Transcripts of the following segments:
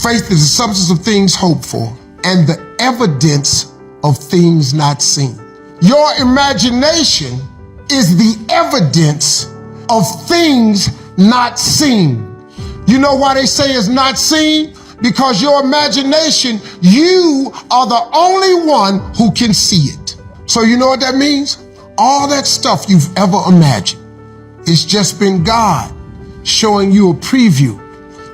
Faith is the substance of things hoped for and the evidence of things not seen. Your imagination is the evidence of things not seen. You know why they say it's not seen? Because your imagination, you are the only one who can see it. So you know what that means? All that stuff you've ever imagined, it's just been God showing you a preview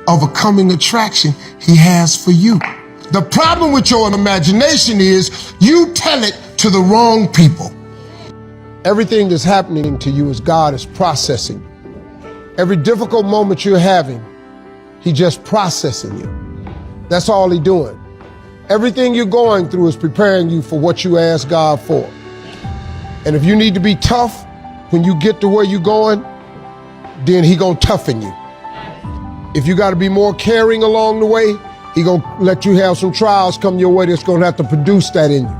of a coming attraction he has for you. The problem with your imagination is you tell it to the wrong people. Everything that's happening to you is God is processing. Every difficult moment you're having, he just processing you. That's all he's doing. Everything you're going through is preparing you for what you ask God for. And if you need to be tough when you get to where you're going, then he gonna toughen you. If you gotta be more caring along the way, he gonna let you have some trials come your way that's gonna have to produce that in you.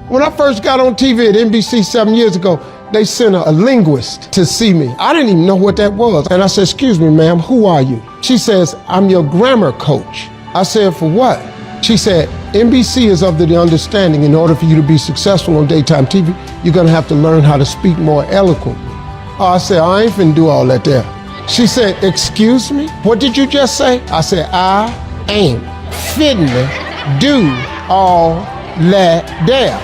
When I first got on TV at NBC 7 years ago, they sent a linguist to see me. I didn't even know what that was. And I said, "Excuse me, ma'am, who are you?" She says, "I'm your grammar coach." I said, "For what?" She said, "NBC is of the understanding in order for you to be successful on daytime TV, you're gonna have to learn how to speak more eloquently." Oh, I said, "I ain't finna do all that there." She said, "Excuse me? What did you just say?" I said, "I ain't finna do all that there."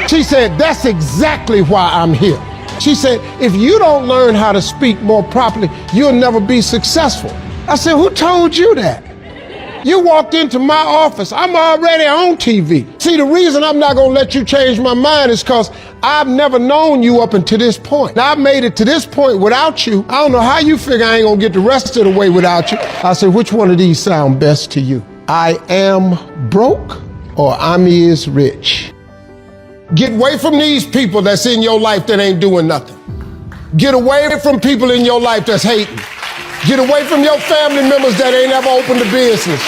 She said, "That's exactly why I'm here." She said, "If you don't learn how to speak more properly, you'll never be successful." I said, "Who told you that?" You walked into my office. I'm already on TV. See, the reason I'm not gonna let you change my mind is because I've never known you up until this point. Now, I made it to this point without you. I don't know how you figure I ain't gonna get the rest of the way without you. I said, which one of these sound best to you? I am broke or I'm is rich? Get away from these people that's in your life that ain't doing nothing. Get away from people in your life that's hating. Get away from your family members that ain't ever opened a business.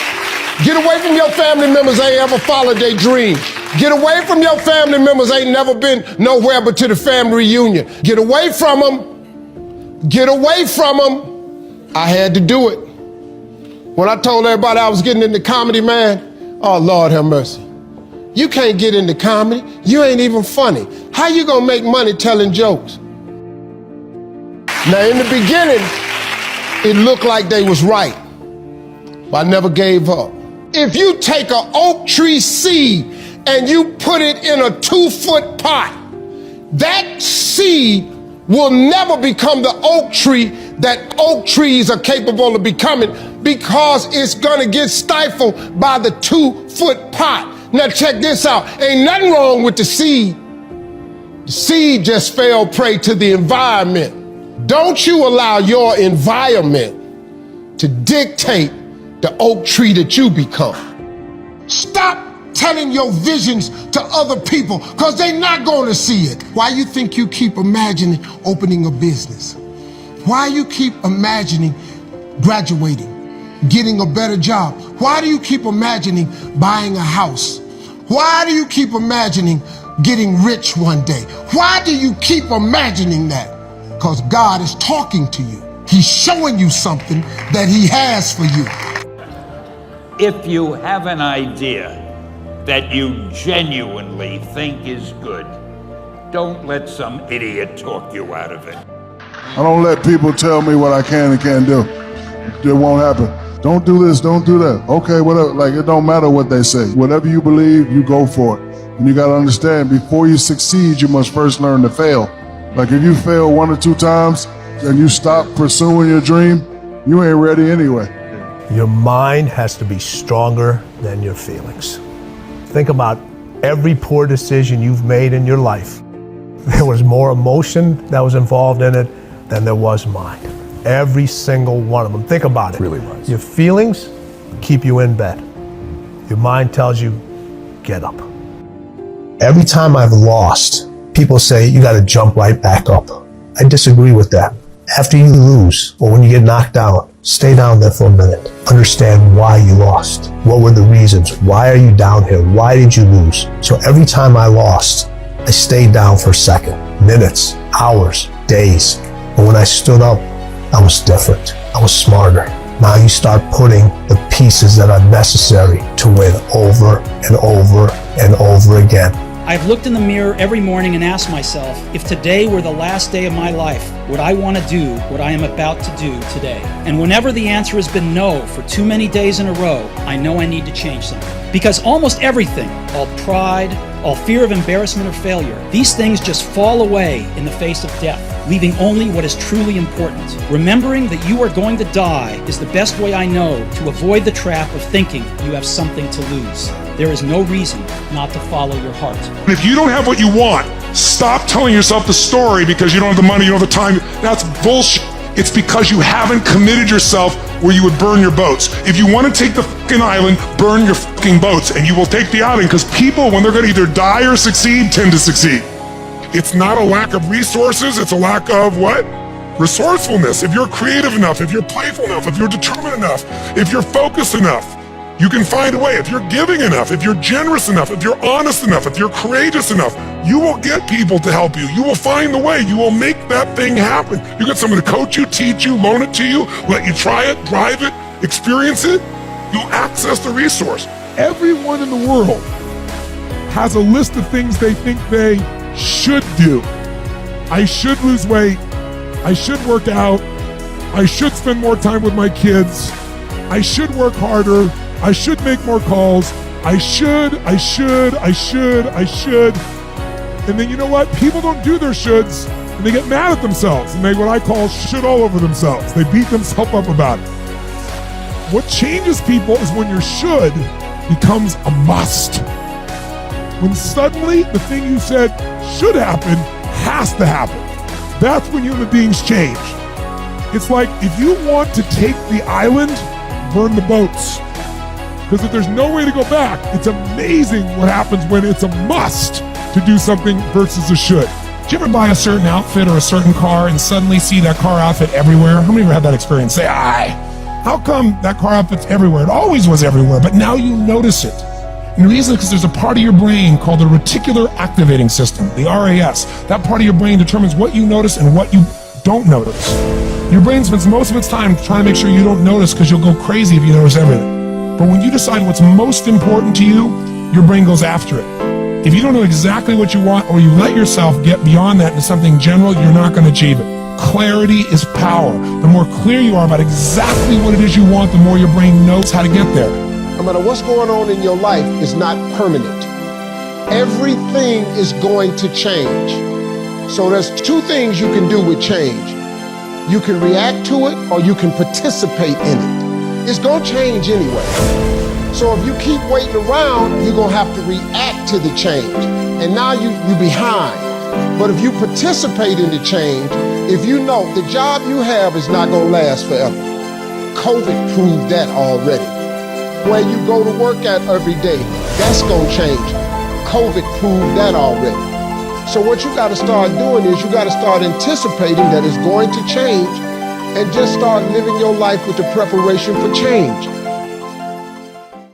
Get away from your family members that ain't ever followed their dream. Get away from your family members that ain't never been nowhere but to the family reunion. Get away from them. Get away from them. I had to do it. When I told everybody I was getting into comedy, man, oh, Lord have mercy. You can't get into comedy. You ain't even funny. How you gonna make money telling jokes? Now, in the beginning, it looked like they was right, but I never gave up. If you take an oak tree seed and you put it in a 2-foot pot, that seed will never become the oak tree that oak trees are capable of becoming because it's gonna get stifled by the 2-foot pot. Now check this out, ain't nothing wrong with the seed. The seed just fell prey to the environment. Don't you allow your environment to dictate the oak tree that you become. Stop telling your visions to other people because they're not going to see it. Why you think you keep imagining opening a business? Why you keep imagining graduating, getting a better job? Why do you keep imagining buying a house? Why do you keep imagining getting rich one day? Why do you keep imagining that? Because God is talking to you. He's showing you something that he has for you. If you have an idea that you genuinely think is good, don't let some idiot talk you out of it. I don't let people tell me what I can and can't do. It won't happen. Don't do this, don't do that. Okay, whatever. Like, it don't matter what they say. Whatever you believe, you go for it. And you got to understand, before you succeed, you must first learn to fail. Like, if you fail 1 or 2 times and you stop pursuing your dream, you ain't ready anyway. Your mind has to be stronger than your feelings. Think about every poor decision you've made in your life. There was more emotion that was involved in it than there was mind. Every single one of them. Think about it. Really was. Your feelings keep you in bed. Your mind tells you, get up. Every time I've lost, people say you got to jump right back up. I disagree with that. After you lose or when you get knocked down, stay down there for a minute. Understand why you lost. What were the reasons? Why are you down here? Why did you lose? So every time I lost, I stayed down for a second, minutes, hours, days. But when I stood up, I was different. I was smarter. Now you start putting the pieces that are necessary to win over and over and over again. I've looked in the mirror every morning and asked myself, if today were the last day of my life, would I want to do what I am about to do today? And whenever the answer has been no for too many days in a row, I know I need to change something. Because almost everything, all pride, all fear of embarrassment or failure, these things just fall away in the face of death, leaving only what is truly important. Remembering that you are going to die is the best way I know to avoid the trap of thinking you have something to lose. There is no reason not to follow your heart. If you don't have what you want, stop telling yourself the story because you don't have the money, you don't have the time. That's bullshit. It's because you haven't committed yourself where you would burn your boats. If you want to take the fucking island, burn your fucking boats, and you will take the island, because people, when they're going to either die or succeed, tend to succeed. It's not a lack of resources, it's a lack of what? Resourcefulness. If you're creative enough, if you're playful enough, if you're determined enough, if you're focused enough, you can find a way. If you're giving enough, if you're generous enough, if you're honest enough, if you're courageous enough, you will get people to help you. You will find the way. You will make that thing happen. You get someone to coach you, teach you, loan it to you, let you try it, drive it, experience it. You'll access the resource. Everyone in the world has a list of things they think they should do. I should lose weight. I should work out. I should spend more time with my kids. I should work harder. I should make more calls. I should. And then you know what? People don't do their shoulds and they get mad at themselves and they what I call shit all over themselves. They beat themselves up about it. What changes people is when your should becomes a must. When suddenly the thing you said should happen has to happen. That's when human beings change. It's like if you want to take the island, burn the boats. Because if there's no way to go back, it's amazing what happens when it's a must to do something versus a should. Did you ever buy a certain outfit or a certain car and suddenly see that car outfit everywhere? How many ever had that experience? Say, how come that car outfit's everywhere? It always was everywhere, but now you notice it. And the reason is because there's a part of your brain called the reticular activating system, the RAS. That part of your brain determines what you notice and what you don't notice. Your brain spends most of its time trying to make sure you don't notice because you'll go crazy if you notice everything. But when you decide what's most important to you, your brain goes after it. If you don't know exactly what you want or you let yourself get beyond that into something general, you're not going to achieve it. Clarity is power. The more clear you are about exactly what it is you want, the more your brain knows how to get there. No matter what's going on in your life is not permanent. Everything is going to change. So there's two things you can do with change. You can react to it or you can participate in it. It's gonna change anyway. So if you keep waiting around, you're gonna have to react to the change. And now you're behind. But if you participate in the change, if you know the job you have is not gonna last forever. COVID proved that already. Where you go to work at every day, that's gonna change. COVID proved that already. So what you gotta start doing is you gotta start anticipating that it's going to change and just start living your life with the preparation for change.